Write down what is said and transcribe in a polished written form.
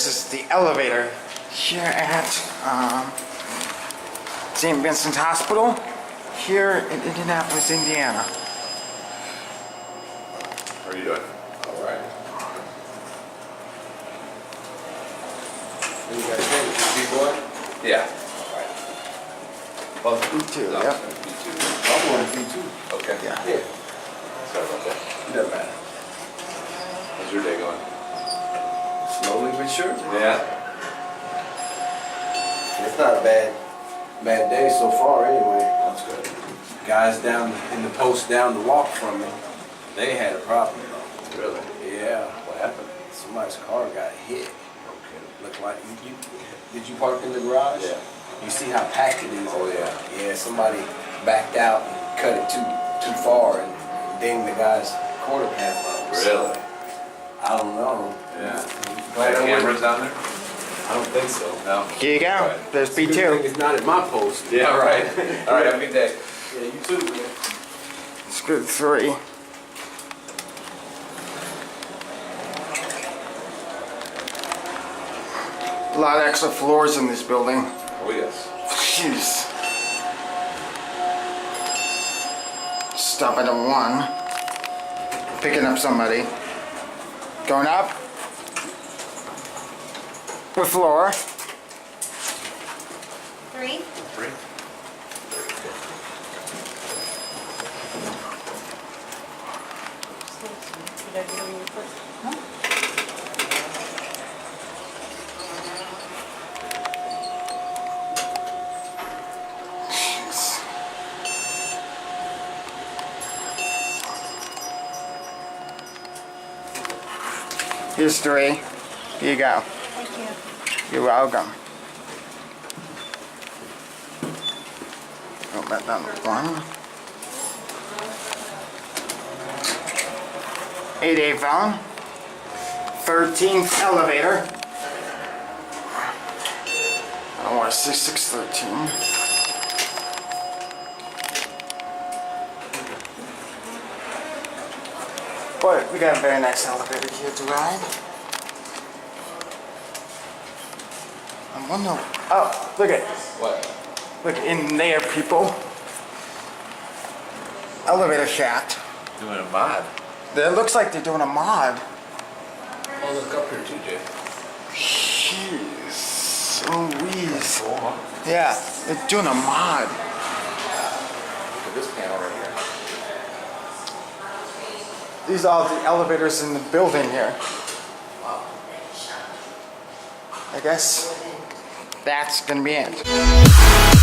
This is the elevator here at St. Vincent Hospital here in Indianapolis, Indiana. How are you doing? All right. You guys think B-boy? Yeah. Well, B2, No, yep. B2. I'm going to B2. Okay. Yeah. Yeah, Sorry about that. it doesn't matter. How's your day going? Slowly but surely. Yeah. It's not a bad day so far anyway. That's good. Guys down in the post down the walk from me, they had a problem though. Really? Yeah, What happened? somebody's car got hit. Okay. Looked like, did you park in the garage? Yeah. You see how packed it is? Oh, yeah. Yeah, somebody backed out and cut it too far and dinged the guy's quarter panel up. Really? I don't know. Yeah. Glad I went- Cameras down there? I don't think so. No. Here you go. Right. There's Good thing B2. it's not at my post. Yeah, right. All right, have a good day. Yeah, you too, man. Screw 3. A lot of extra floors in this building. Oh, yes. Jeez. Stopping at 1. Picking up somebody. Going up. What floor? 3. 3. Did I do your first? Huh? Here's 3. Here you go. Thank you. You're welcome. Oh, that number 1. 8A phone. 13th elevator. I don't want to say 613. But we got a very nice elevator here to ride. I wonder. Oh, look at. What? Look in there, people. Elevator shaft. Doing a mod. It looks like they're doing a mod. Oh, look up here too, Jay. Jeez. Oh, wheeze. Cool, huh? Yeah, they're doing a mod. Look at this panel right here. These are all the elevators in the building here. Wow. I guess that's gonna be it.